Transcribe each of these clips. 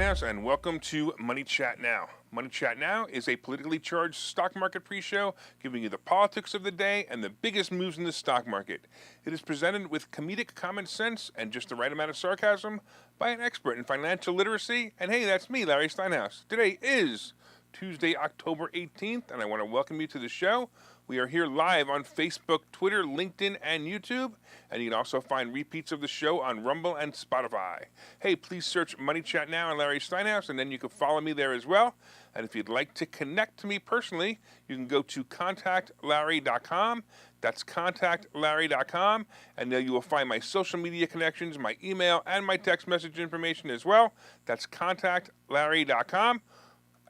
Steinhouse, and welcome to Money Chat Now. Money Chat Now is a politically charged stock market pre-show giving you the politics of the day and the biggest moves in the stock market. It is presented with comedic common sense and just the right amount of sarcasm by an expert in financial literacy. And hey, that's me, Larry Steinhouse. Today is Tuesday, October 18th, and I want to welcome you to the show. We are here live on Facebook, Twitter, LinkedIn, and YouTube, and you can also find repeats of the show on Rumble and Spotify. Hey, please search Money Chat Now and Larry Steinhouse, and then you can follow me there as well. And if you'd like to connect to me personally, you can go to contactlarry.com. That's contactlarry.com, and there you will find my social media connections, my email, and my text message information as well. That's contactlarry.com,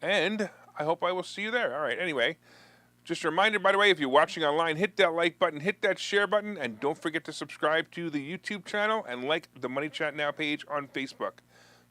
and I hope I will see you there. All right, anyway. Just a reminder, by the way, if you're watching online, hit that like button, hit that share button, and don't forget to subscribe to the YouTube channel and like the Money Chat Now page on Facebook.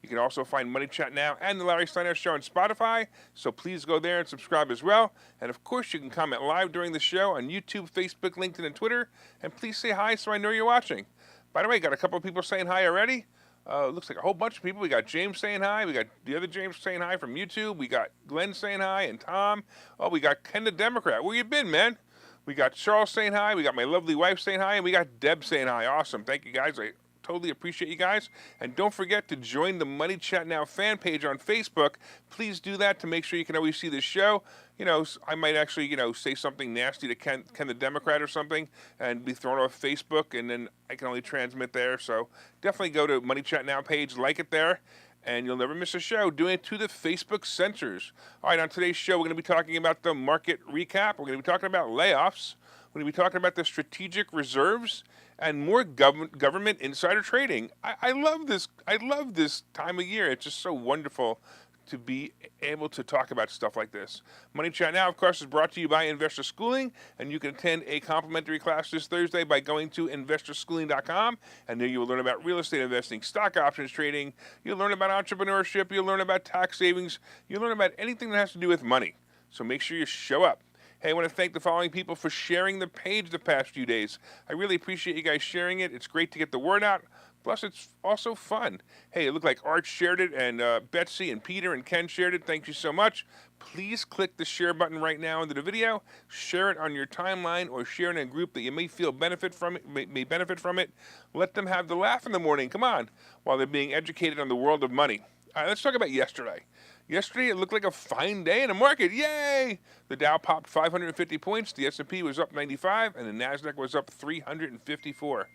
You can also find Money Chat Now and the Larry Steinhouse Show on Spotify, so please go there and subscribe as well. And of course, you can comment live during the show on YouTube, Facebook, LinkedIn, and Twitter. And please say hi so I know you're watching. By the way, got a couple of people saying hi already. Looks like a whole bunch of people. We got James saying hi. We got the other James saying hi from YouTube. We got Glenn saying hi and Tom. Oh, we got Ken the Democrat. Where you been, man? We got Charles saying hi. We got my lovely wife saying hi. And we got Deb saying hi. Awesome. Thank you, guys. I totally appreciate you guys. And don't forget to join the Money Chat Now fan page on Facebook. Please do that to make sure you can always see the show. You know, I might actually, say something nasty to Ken the Democrat or something and be thrown off Facebook, and then I can only transmit there. So definitely go to Money Chat Now page, like it there, and you'll never miss a show. Doing it to the Facebook censors. All right, on today's show, we're going to be talking about the market recap. We're going to be talking about layoffs. We're going to be talking about the strategic reserves and more government insider trading. I love this. I love this time of year. It's just so wonderful to be able to talk about stuff like this. Money Chat Now, of course, is brought to you by Investor Schooling, and you can attend a complimentary class this Thursday by going to investorschooling.com, and there you will learn about real estate investing, stock options trading, you'll learn about entrepreneurship, you'll learn about tax savings, you'll learn about anything that has to do with money. So make sure you show up. Hey, I want to thank the following people for sharing the page the past few days. I really appreciate you guys sharing it. It's great to get the word out. Plus, it's also fun. Hey, it looked like Art shared it, and Betsy and Peter and Ken shared it. Thank you so much. Please click the share button right now under the video. Share it on your timeline or share it in a group that you may feel benefit from it, may benefit from it. Let them have the laugh in the morning. Come on, while they're being educated on the world of money. All right, let's talk about yesterday. Yesterday, it looked like a fine day in the market. Yay! The Dow popped 550 points, the S&P was up 95, and the NASDAQ was up 354.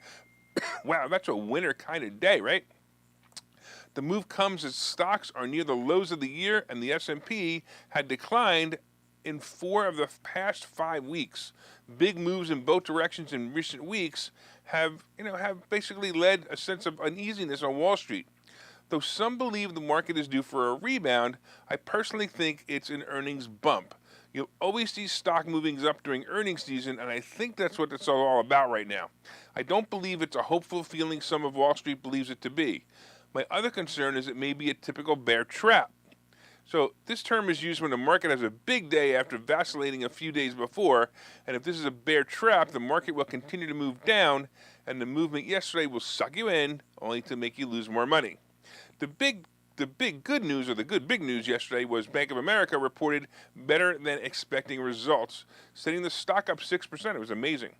Wow, that's a winner kind of day, right? The move comes as stocks are near the lows of the year, and the S&P had declined in 4 of the past 5 weeks. Big moves in both directions in recent weeks have basically led a sense of uneasiness on Wall Street. Though some believe the market is due for a rebound, I personally think it's an earnings bump. You'll always see stock moving up during earnings season, and I think that's what it's all about right now. I don't believe it's a hopeful feeling some of Wall Street believes it to be. My other concern is it may be a typical bear trap. So this term is used when the market has a big day after vacillating a few days before, and if this is a bear trap, the market will continue to move down, and the movement yesterday will suck you in, only to make you lose more money. The big good news, or the good big news yesterday, was Bank of America reported better than expecting results, setting the stock up 6%. It was amazing.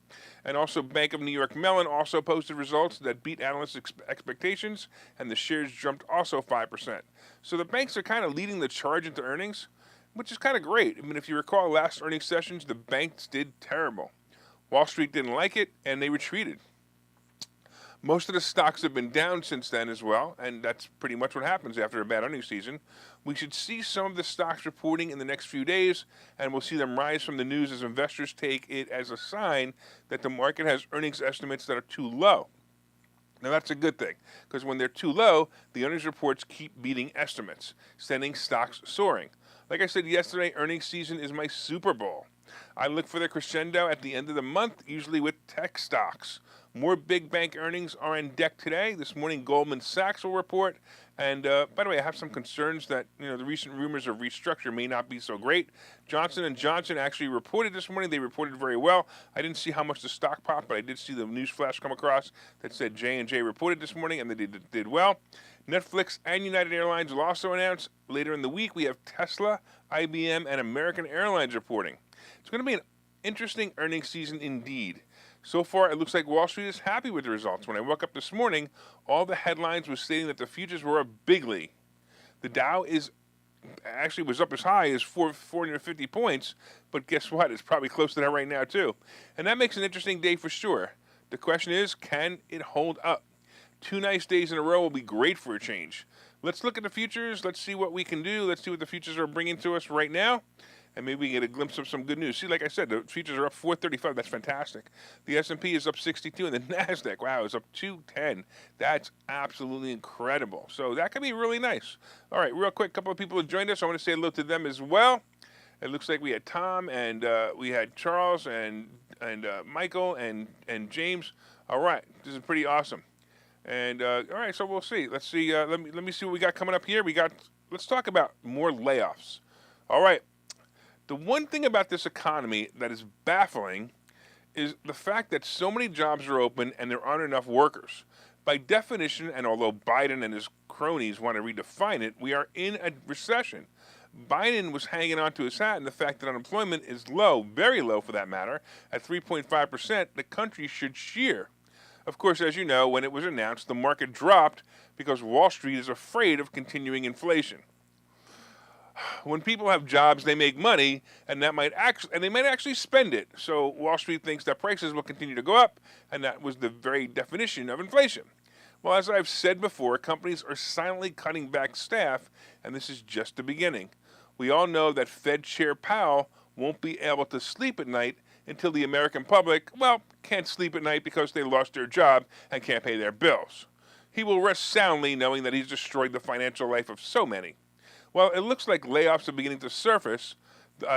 And also Bank of New York Mellon also posted results that beat analysts' expectations, and the shares jumped also 5%. So the banks are kind of leading the charge into earnings, which is kind of great. I mean, if you recall last earnings sessions, the banks did terrible. Wall Street didn't like it, and they retreated. Most of the stocks have been down since then as well, and that's pretty much what happens after a bad earnings season. We should see some of the stocks reporting in the next few days, and we'll see them rise from the news as investors take it as a sign that the market has earnings estimates that are too low. Now, that's a good thing, because when they're too low, the earnings reports keep beating estimates, sending stocks soaring. Like I said yesterday, earnings season is my Super Bowl. I look for the crescendo at the end of the month, usually with tech stocks. More big bank earnings are on deck today. This morning, Goldman Sachs will report. And by the way, I have some concerns that the recent rumors of restructure may not be so great. Johnson & Johnson actually reported this morning. They reported very well. I didn't see how much the stock popped, but I did see the news flash come across that said J&J reported this morning, and they did well. Netflix and United Airlines will also announce. Later in the week, we have Tesla, IBM, and American Airlines reporting. It's going to be an interesting earnings season indeed. So far, it looks like Wall Street is happy with the results. When I woke up this morning, all the headlines were stating that the futures were up bigly. The Dow was up as high as 450 points, but guess what? It's probably close to that right now, too. And that makes an interesting day for sure. The question is, can it hold up? 2 nice days in a row will be great for a change. Let's look at the futures. Let's see what we can do. Let's see what the futures are bringing to us right now. And maybe we get a glimpse of some good news. See, like I said, the futures are up 435. That's fantastic. The S&P is up 62, and the NASDAQ, wow, is up 210. That's absolutely incredible. So that could be really nice. All right, real quick, a couple of people have joined us. I want to say hello to them as well. It looks like we had Tom, and we had Charles, and Michael, and James. All right, this is pretty awesome. And all right, so we'll see. Let's see. Let me see what we got coming up here. Let's talk about more layoffs. All right. The one thing about this economy that is baffling is the fact that so many jobs are open and there aren't enough workers. By definition, and although Biden and his cronies want to redefine it, we are in a recession. Biden was hanging on to his hat, and the fact that unemployment is low, very low for that matter, at 3.5%, the country should cheer. Of course, as you know, when it was announced, the market dropped because Wall Street is afraid of continuing inflation. When people have jobs, they make money, and they might actually spend it. So Wall Street thinks that prices will continue to go up, and that was the very definition of inflation. Well, as I've said before, companies are silently cutting back staff, and this is just the beginning. We all know that Fed Chair Powell won't be able to sleep at night until the American public, can't sleep at night because they lost their job and can't pay their bills. He will rest soundly knowing that he's destroyed the financial life of so many. Well, it looks like layoffs are beginning to surface.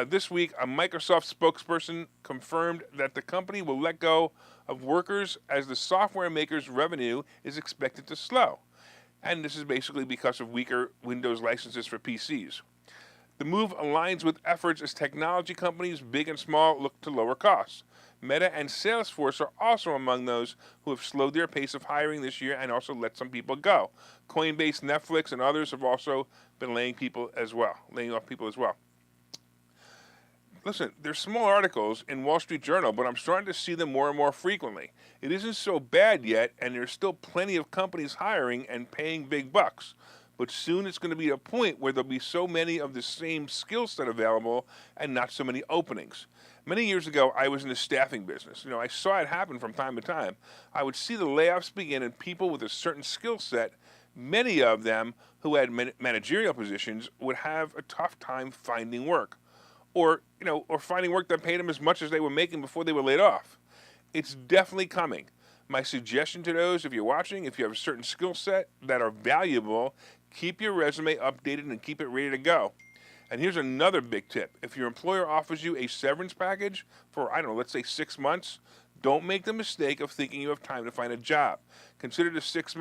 This week, a Microsoft spokesperson confirmed that the company will let go of workers as the software maker's revenue is expected to slow. And this is basically because of weaker Windows licenses for PCs. The move aligns with efforts as technology companies, big and small, look to lower costs. Meta and Salesforce are also among those who have slowed their pace of hiring this year and also let some people go. Coinbase, Netflix, and others have also been laying off people as well. Listen, there's small articles in Wall Street Journal, but I'm starting to see them more and more frequently. It isn't so bad yet, and there's still plenty of companies hiring and paying big bucks. But soon it's going to be a point where there'll be so many of the same skill set available and not so many openings. Many years ago, I was in the staffing business. I saw it happen from time to time. I would see the layoffs begin, and people with a certain skill set, many of them who had managerial positions, would have a tough time finding work, or finding work that paid them as much as they were making before they were laid off. It's definitely coming. My suggestion to those, if you're watching, if you have a certain skill set that are valuable, keep your resume updated and keep it ready to go. And here's another big tip. If your employer offers you a severance package for, let's say 6 months, don't make the mistake of thinking you have time to find a job. Consider the 6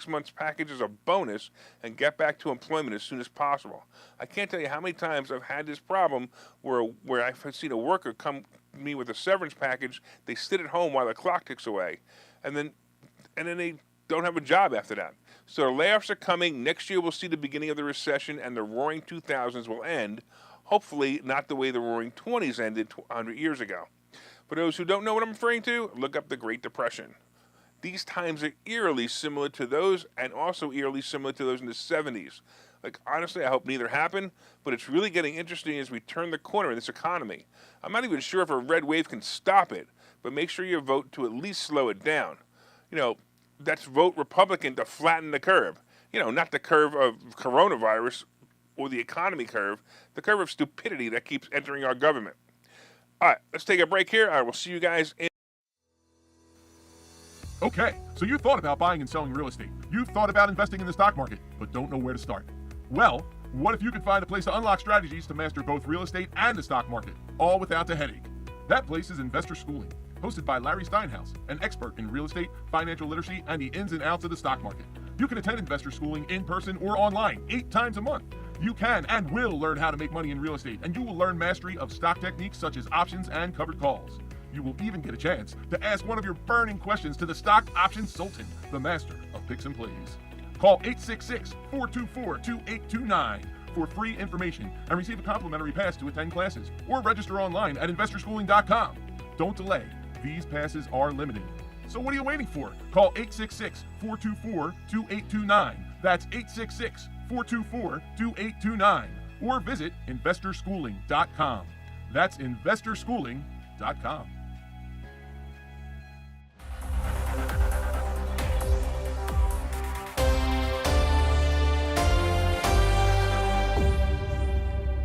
months package as a bonus and get back to employment as soon as possible. I can't tell you how many times I've had this problem where I've seen a worker come to me with a severance package, they sit at home while the clock ticks away, and then they don't have a job after that. So the layoffs are coming. Next year we'll see the beginning of the recession, and the roaring 2000s will end, hopefully not the way the roaring 20s ended 100 years ago. For those who don't know what I'm referring to, look up the Great Depression. These times are eerily similar to those, and also eerily similar to those in the 70s. Honestly, I hope neither happen, but it's really getting interesting as we turn the corner in this economy. I'm not even sure if a red wave can stop it, but make sure you vote to at least slow it down. That's vote Republican to flatten the curve. Not the curve of coronavirus or the economy curve, the curve of stupidity that keeps entering our government. All right, let's take a break here. We'll see you guys in. Okay, so you thought about buying and selling real estate. You've thought about investing in the stock market, but don't know where to start. Well, what if you could find a place to unlock strategies to master both real estate and the stock market, all without the headache? That place is Investor Schooling, hosted by Larry Steinhouse, an expert in real estate, financial literacy, and the ins and outs of the stock market. You can attend Investor Schooling in person or online 8 times a month. You can and will learn how to make money in real estate, and you will learn mastery of stock techniques such as options and covered calls. You will even get a chance to ask one of your burning questions to the stock options sultan, the master of picks and plays. Call 866-424-2829 for free information and receive a complimentary pass to attend classes, or register online at investorschooling.com. Don't delay. These passes are limited. So what are you waiting for? Call 866-424-2829. That's 866-424-2829. Or visit investorschooling.com. That's investorschooling.com.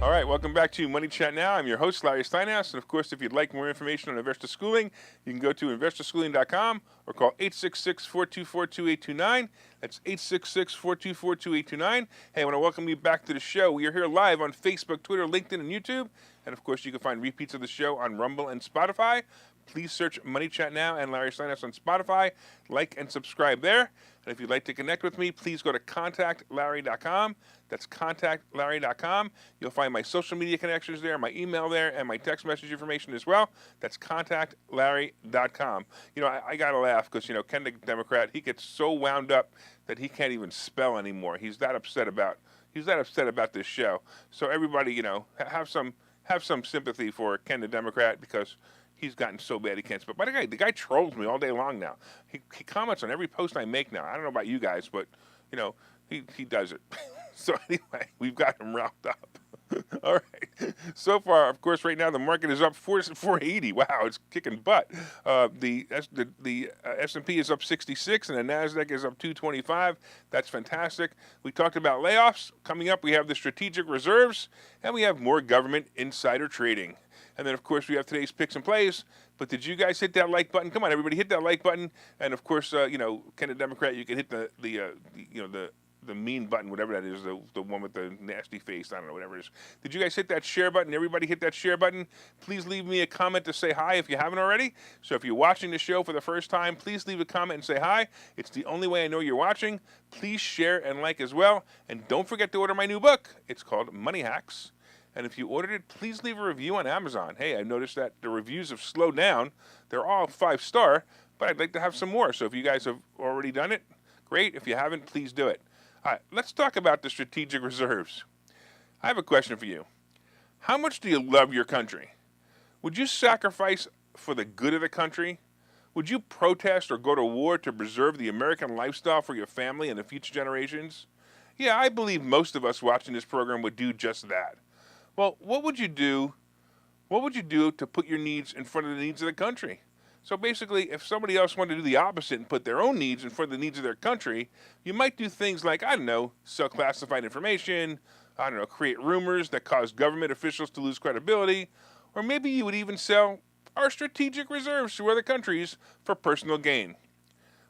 All right, welcome back to Money Chat Now. I'm your host, Larry Steinhouse. And of course, if you'd like more information on investor schooling, you can go to investorschooling.com or call 866-424-2829. That's 866-424-2829. Hey, I want to welcome you back to the show. We are here live on Facebook, Twitter, LinkedIn, and YouTube. And of course, you can find repeats of the show on Rumble and Spotify. Please search Money Chat Now and Larry Steinhouse on Spotify. Like and subscribe there. And if you'd like to connect with me, please go to contactlarry.com. That's contactlarry.com. You'll find my social media connections there, my email there, and my text message information as well. That's contactlarry.com. You know, I got to laugh because, you know, Ken the Democrat, he gets so wound up that he can't even spell anymore. He's that upset about this show. So everybody, you know, have some sympathy for Ken the Democrat, because he's gotten so bad he can't spell. But the guy trolls me all day long now. He comments on every post I make now. I don't know about you guys, but, you know, he does it. So anyway, we've got him riled up. All right. So far, of course, right now the market is up 480. Wow, it's kicking butt. The S&P is up 66, and the Nasdaq is up 225. That's fantastic. We talked about layoffs. Coming up, we have the strategic reserves, and we have more government insider trading. And then, of course, we have today's picks and plays. But did you guys hit that like button? Come on, everybody, hit that like button. And of course, you know, Ken the Democrat, you can hit the mean button, whatever that is, the one with the nasty face, I don't know, whatever it is. Did you guys hit that share button? Everybody hit that share button. Please leave me a comment to say hi if you haven't already. So if you're watching the show for the first time, please leave a comment and say hi. It's the only way I know you're watching. Please share and like as well. And don't forget to order my new book. It's called Money Hacks. And if you ordered it, please leave a review on Amazon. Hey, I've noticed that the reviews have slowed down. They're all 5-star, but I'd like to have some more. So if you guys have already done it, great. If you haven't, please do it. All right, let's talk about the strategic reserves. I have a question for you. How much do you love your country? Would you sacrifice for the good of the country? Would you protest or go to war to preserve the American lifestyle for your family and the future generations? Yeah, I believe most of us watching this program would do just that. Well, what would you do? What would you do to put your needs in front of the needs of the country? So basically, if somebody else wanted to do the opposite and put their own needs in front of the needs of their country, you might do things like, I don't know, sell classified information, I don't know, create rumors that cause government officials to lose credibility, or maybe you would even sell our strategic reserves to other countries for personal gain.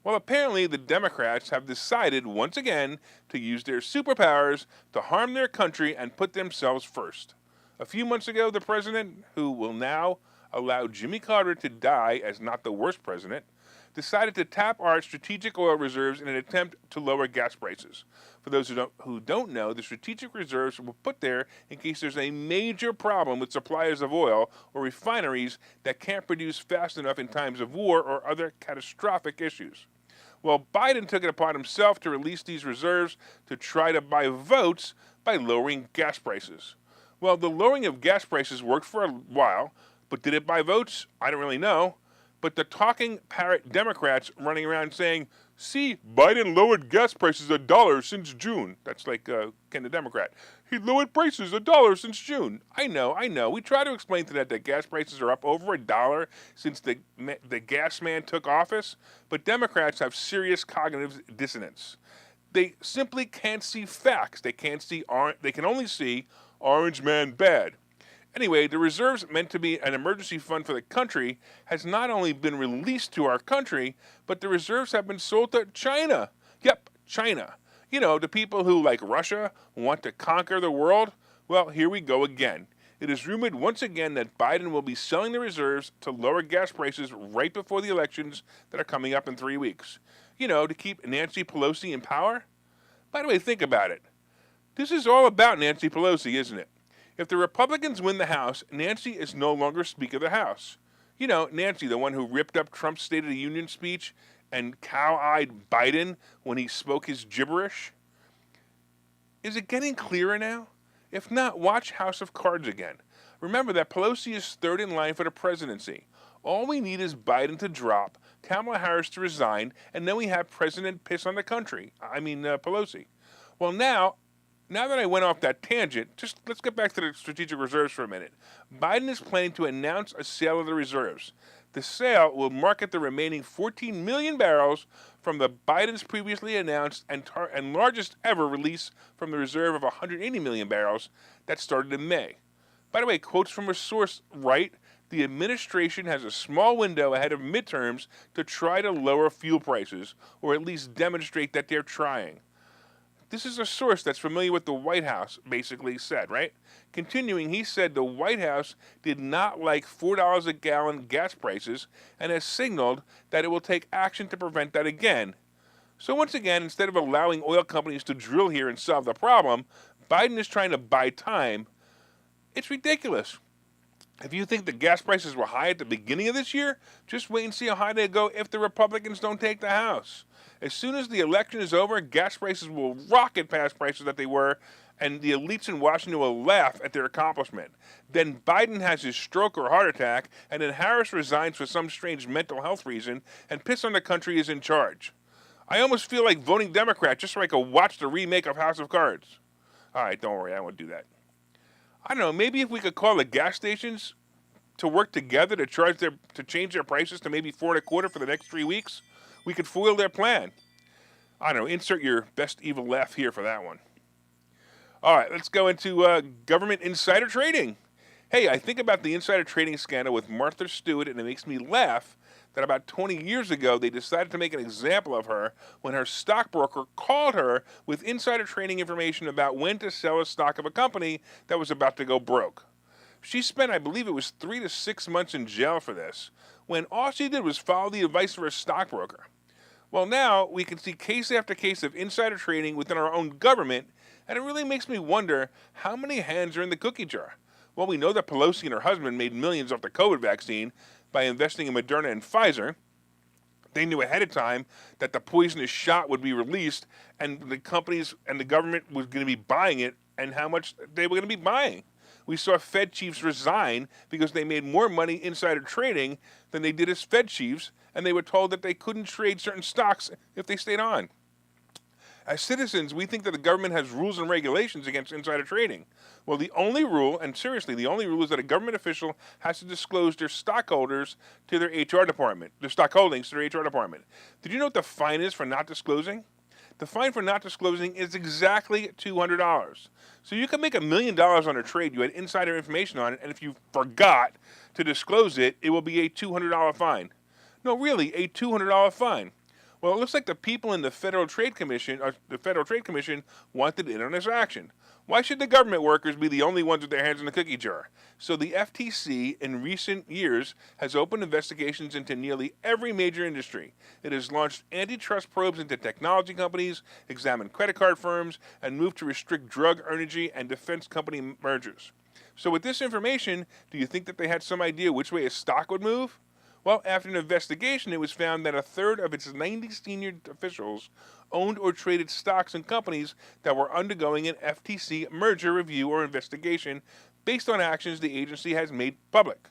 Well, apparently the Democrats have decided once again to use their superpowers to harm their country and put themselves first. A few months ago, the president, who will now allow Jimmy Carter to die as not the worst president, decided to tap our strategic oil reserves in an attempt to lower gas prices. For those who don't know, the strategic reserves were put there in case there's a major problem with suppliers of oil or refineries that can't produce fast enough in times of war or other catastrophic issues. Well, Biden took it upon himself to release these reserves to try to buy votes by lowering gas prices. Well, the lowering of gas prices worked for a while, but did it buy votes? I don't really know. But the talking parrot Democrats running around saying, see, Biden lowered gas prices $1 since June. That's like Ken the Democrat. He lowered prices $1 since June. I know. We try to explain to that gas prices are up over $1 since the gas man took office. But Democrats have serious cognitive dissonance. They simply can't see facts. They can only see orange man bad. Anyway, the reserves meant to be an emergency fund for the country has not only been released to our country, but the reserves have been sold to China. Yep, China. You know, the people who, like Russia, want to conquer the world. Well, here we go again. It is rumored once again that Biden will be selling the reserves to lower gas prices right before the elections that are coming up in 3 weeks. You know, to keep Nancy Pelosi in power. By the way, think about it. This is all about Nancy Pelosi, isn't it? If the Republicans win the House, Nancy is no longer Speaker of the House. You know, Nancy, the one who ripped up Trump's State of the Union speech and cow-eyed Biden when he spoke his gibberish? Is it getting clearer now? If not, watch House of Cards again. Remember that Pelosi is third in line for the presidency. All we need is Biden to drop, Kamala Harris to resign, and then we have President piss on the country. Pelosi. Well, now that I went off that tangent, just let's get back to the strategic reserves for a minute. Biden is planning to announce a sale of the reserves. The sale will market the remaining 14 million barrels from the Biden's previously announced and largest ever release from the reserve of 180 million barrels that started in May. By the way, quotes from a source write, the administration has a small window ahead of midterms to try to lower fuel prices, or at least demonstrate that they're trying. This is a source that's familiar with the White House, basically said, right? Continuing, he said the White House did not like $4 a gallon gas prices and has signaled that it will take action to prevent that again. So once again, instead of allowing oil companies to drill here and solve the problem, Biden is trying to buy time. It's ridiculous. If you think the gas prices were high at the beginning of this year, just wait and see how high they go if the Republicans don't take the House. As soon as the election is over, gas prices will rocket past prices that they were, and the elites in Washington will laugh at their accomplishment. Then Biden has his stroke or heart attack, and then Harris resigns for some strange mental health reason, and piss on the country is in charge. I almost feel like voting Democrat just so I can watch the remake of House of Cards. All right, don't worry, I won't do that. I don't know, maybe if we could call the gas stations to work together to change their prices to maybe $4.25 for the next 3 weeks, we could foil their plan. I don't know, insert your best evil laugh here for that one. All right, let's go into government insider trading. Hey, I think about the insider trading scandal with Martha Stewart, and it makes me laugh that about 20 years ago they decided to make an example of her when her stockbroker called her with insider trading information about when to sell a stock of a company that was about to go broke. She spent, I believe it was 3 to 6 months in jail for this, when all she did was follow the advice of her stockbroker. Well, now we can see case after case of insider trading within our own government, and it really makes me wonder how many hands are in the cookie jar. Well, we know that Pelosi and her husband made millions off the COVID vaccine by investing in Moderna and Pfizer. They knew ahead of time that the poisonous shot would be released, and the companies and the government was going to be buying it, and how much they were going to be buying. We saw Fed chiefs resign because they made more money insider trading than they did as Fed chiefs, and they were told that they couldn't trade certain stocks if they stayed on. As citizens, we think that the government has rules and regulations against insider trading. Well, the only rule, and seriously, the only rule is that a government official has to disclose their stockholders to their HR department, their stock holdings to their HR department. Did you know what the fine is for not disclosing? The fine for not disclosing is exactly $200. So you can make $1 million on a trade you had insider information on it, and if you forgot to disclose it, it will be a $200 fine. No, really, a $200 fine. Well, it looks like the people in the Federal Trade Commission wanted in on this action. Why should the government workers be the only ones with their hands in the cookie jar? So the FTC in recent years has opened investigations into nearly every major industry. It has launched antitrust probes into technology companies, examined credit card firms, and moved to restrict drug, energy, and defense company mergers. So with this information, do you think that they had some idea which way a stock would move? Well, after an investigation, it was found that a third of its 90 senior officials owned or traded stocks in companies that were undergoing an FTC merger review or investigation based on actions the agency has made public.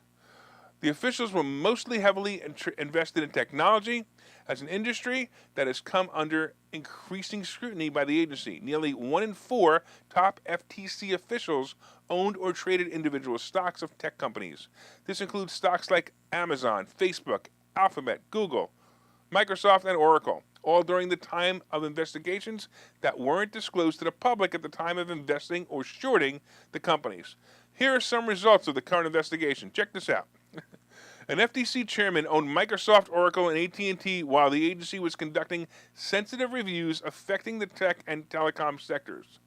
The officials were mostly heavily invested in technology as an industry that has come under increasing scrutiny by the agency. Nearly 1 in 4 top FTC officials owned or traded individual stocks of tech companies. This includes stocks like Amazon, Facebook, Alphabet, Google, Microsoft, and Oracle, all during the time of investigations that weren't disclosed to the public at the time of investing or shorting the companies. Here are some results of the current investigation. Check this out. An FTC chairman owned Microsoft, Oracle, and AT&T while the agency was conducting sensitive reviews affecting the tech and telecom sectors.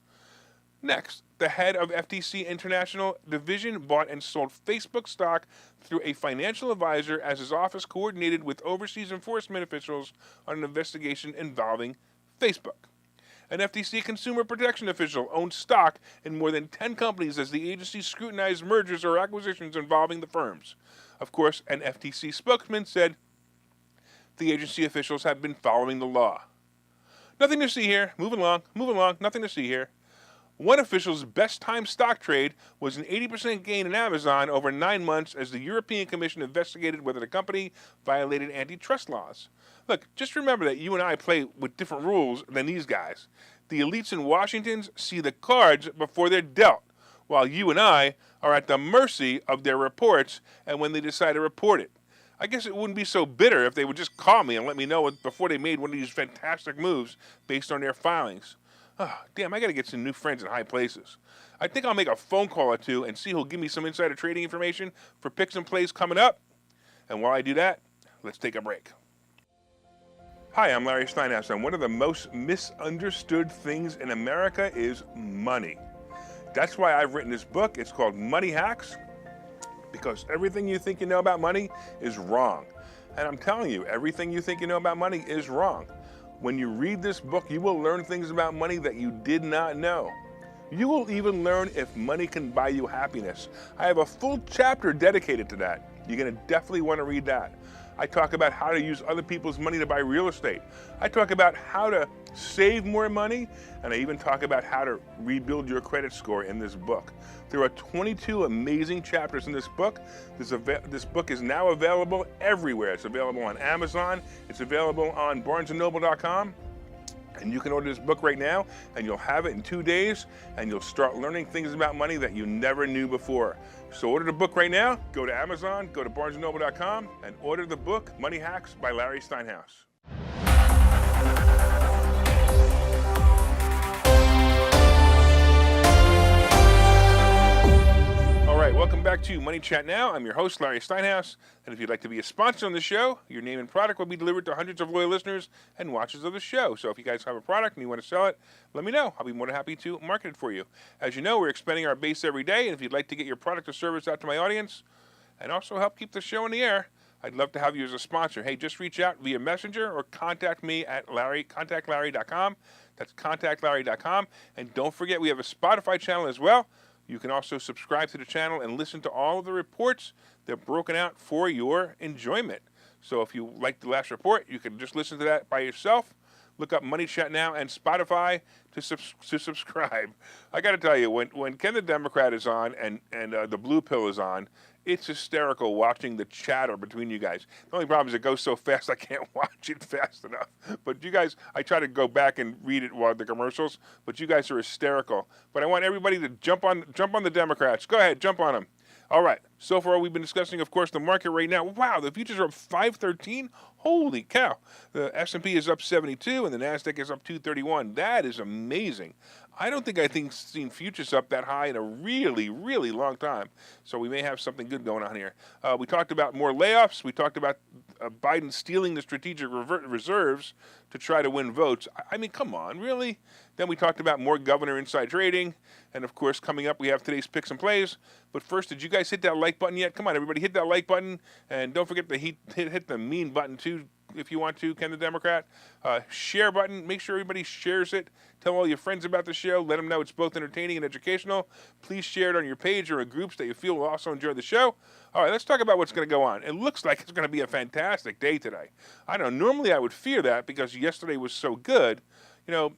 Next, the head of FTC International Division bought and sold Facebook stock through a financial advisor as his office coordinated with overseas enforcement officials on an investigation involving Facebook. An FTC consumer protection official owned stock in more than 10 companies as the agency scrutinized mergers or acquisitions involving the firms. Of course, an FTC spokesman said, the agency officials have been following the law. Nothing to see here. Moving along, nothing to see here. One official's best timed stock trade was an 80% gain in Amazon over 9 months as the European Commission investigated whether the company violated antitrust laws. Look, just remember that you and I play with different rules than these guys. The elites in Washington see the cards before they're dealt, while you and I are at the mercy of their reports and when they decide to report it. I guess it wouldn't be so bitter if they would just call me and let me know before they made one of these fantastic moves based on their filings. Oh, damn, I got to get some new friends in high places. I think I'll make a phone call or two and see who'll give me some insider trading information for picks and plays coming up. And while I do that, let's take a break. Hi, I'm Larry Steinhouse, and one of the most misunderstood things in America is money. That's why I've written this book. It's called Money Hacks, because everything you think you know about money is wrong. And I'm telling you, everything you think you know about money is wrong. When you read this book, you will learn things about money that you did not know. You will even learn if money can buy you happiness. I have a full chapter dedicated to that. You're going to definitely want to read that. I talk about how to use other people's money to buy real estate. I talk about how to save more money, and I even talk about how to rebuild your credit score in this book. There are 22 amazing chapters in this book. This book is now available everywhere. It's available on Amazon. It's available on barnesandnoble.com. And you can order this book right now, and you'll have it in 2 days, and you'll start learning things about money that you never knew before. So order the book right now. Go to Amazon, go to barnesandnoble.com, and order the book, Money Hacks by Larry Steinhouse. All right, welcome back to Money Chat Now. I'm your host, Larry Steinhouse, and if you'd like to be a sponsor on the show, your name and product will be delivered to hundreds of loyal listeners and watchers of the show. So if you guys have a product and you want to sell it, let me know. I'll be more than happy to market it for you. As you know, we're expanding our base every day, and if you'd like to get your product or service out to my audience and also help keep the show on the air, I'd love to have you as a sponsor. Hey, just reach out via Messenger or contact me at contactlarry.com. That's contactlarry.com. And don't forget, we have a Spotify channel as well. You can also subscribe to the channel and listen to all of the reports. They're broken out for your enjoyment. So if you like the last report, you can just listen to that by yourself. Look up Money Chat Now and Spotify to subscribe. I got to tell you, when Ken the Democrat is on and the Blue Pill is on, it's hysterical watching the chatter between you guys. The only problem is it goes so fast I can't watch it fast enough. But you guys, I try to go back and read it while the commercials, but you guys are hysterical. But I want everybody to jump on the Democrats. Go ahead, jump on them. All right, so far we've been discussing, of course, the market right now. Wow, the futures are up 513. Holy cow. The S&P is up 72 and the NASDAQ is up 231. That is amazing. I don't think I've seen futures up that high in a really, really long time. So we may have something good going on here. We talked about more layoffs. We talked about Biden stealing the strategic reserves to try to win votes. I mean, come on, really? Then we talked about more governor inside trading. And, of course, coming up, we have today's picks and plays. But first, did you guys hit that like button yet? Come on, everybody, hit that like button. And don't forget to hit the mean button, too, if you want to, Ken the Democrat. Share button. Make sure everybody shares it. Tell all your friends about the show. Let them know it's both entertaining and educational. Please share it on your page or in groups that you feel will also enjoy the show. All right, let's talk about what's going to go on. It looks like it's going to be a fantastic day today. I don't know. Normally, I would fear that because yesterday was so good. You know,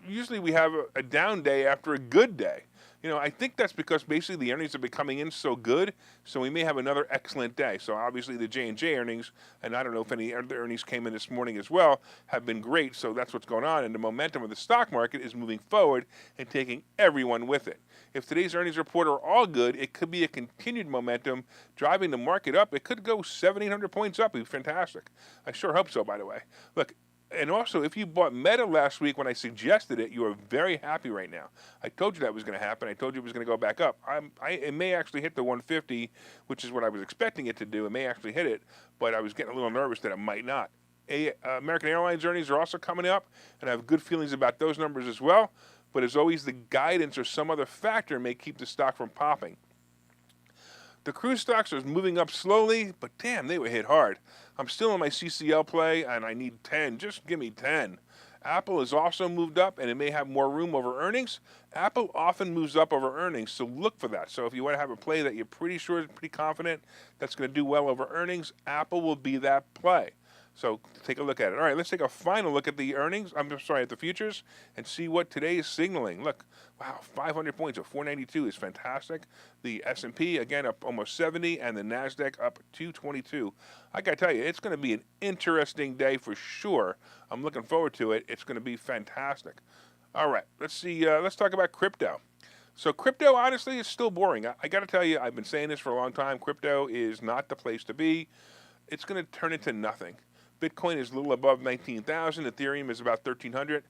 usually we have a down day after a good day. You know, I think that's because basically the earnings have been coming in so good, so we may have another excellent day. So obviously the J&J earnings, and I don't know if any other earnings came in this morning as well, have been great. So that's what's going on, and the momentum of the stock market is moving forward and taking everyone with it. If today's earnings report are all good, it could be a continued momentum driving the market up. It could go 700-800 points up. It'd be fantastic. I sure hope so, by the way. Look. And also, if you bought Meta last week when I suggested it, you are very happy right now. I told you that was going to happen. I told you it was going to go back up. It may actually hit the 150, which is what I was expecting it to do. It may actually hit it, but I was getting a little nervous that it might not. American Airlines earnings are also coming up, and I have good feelings about those numbers as well. But as always, the guidance or some other factor may keep the stock from popping. The cruise stocks are moving up slowly, but damn, they were hit hard. I'm still in my CCL play, and I need 10. Just give me 10. Apple has also moved up, and it may have more room over earnings. Apple often moves up over earnings, so look for that. So if you want to have a play that you're pretty sure, pretty confident that's going to do well over earnings, Apple will be that play. So take a look at it. All right, let's take a final look at the earnings. I'm sorry, at the futures, and see what today is signaling. Look, wow, 500 points of 492 is fantastic. The S&P again up almost 70, and the Nasdaq up 222. I got to tell you, it's going to be an interesting day for sure. I'm looking forward to it. It's going to be fantastic. All right, let's see. Let's talk about crypto. So crypto, honestly, is still boring. I got to tell you, I've been saying this for a long time. Crypto is not the place to be. It's going to turn into nothing. Bitcoin is a little above 19,000. Ethereum is about 1,300.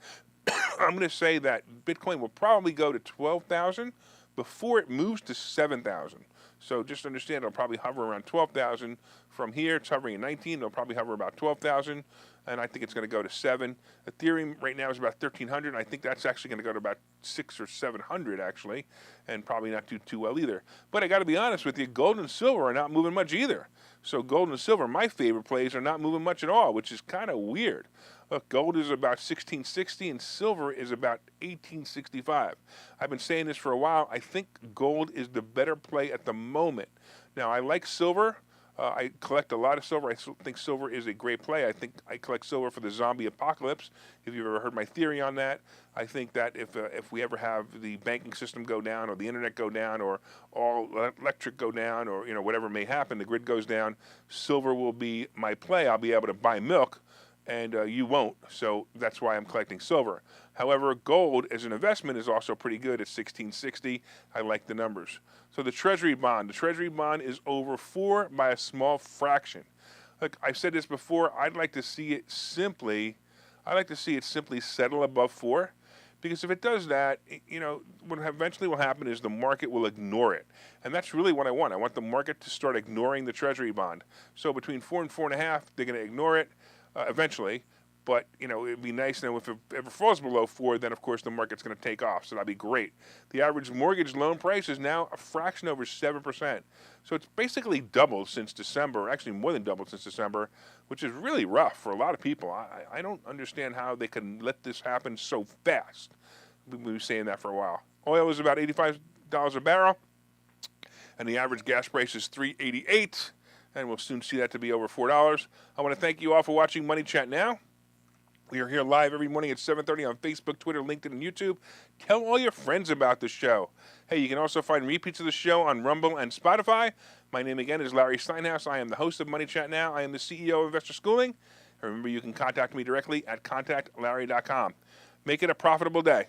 I'm going to say that Bitcoin will probably go to 12,000 before it moves to 7,000. So just understand it'll probably hover around 12,000. From here, it's hovering at 19. It'll probably hover about 12,000, and I think it's going to go to 7. Ethereum right now is about 1,300. I think that's actually going to go to about 600 or 700 actually, and probably not do too well either. But I got to be honest with you, gold and silver are not moving much either. So gold and silver, my favorite plays, are not moving much at all, which is kind of weird. Look, gold is about 1660 and silver is about 1865. I've been saying this for a while. I think gold is the better play at the moment. Now, I like silver. I collect a lot of silver. I think silver is a great play. I think I collect silver for the zombie apocalypse. If you've ever heard my theory on that, I think that if we ever have the banking system go down, or the internet go down, or all electric go down, or whatever may happen, the grid goes down, silver will be my play. I'll be able to buy milk, and you won't. So that's why I'm collecting silver. However, gold as an investment is also pretty good at 1660. I like the numbers. So the Treasury bond is over 4 by a small fraction. Look, I've said this before. I'd like to see it simply settle above 4, because if it does that, what eventually will happen is the market will ignore it, and that's really what I want. I want the market to start ignoring the Treasury bond. So between 4 and 4.5, they're going to ignore it eventually. But, it'd be nice. Now, if it ever falls below 4, then, of course, the market's going to take off. So that'd be great. The average mortgage loan price is now a fraction over 7%. So it's basically doubled since December, actually more than doubled since December, which is really rough for a lot of people. I don't understand how they can let this happen so fast. We've been saying that for a while. Oil is about $85 a barrel, and the average gas price is $3.88, and we'll soon see that to be over $4. I want to thank you all for watching Money Chat Now. We are here live every morning at 7:30 on Facebook, Twitter, LinkedIn, and YouTube. Tell all your friends about the show. Hey, you can also find repeats of the show on Rumble and Spotify. My name again is Larry Steinhouse. I am the host of Money Chat Now. I am the CEO of Investor Schooling. And remember, you can contact me directly at contactlarry.com. Make it a profitable day.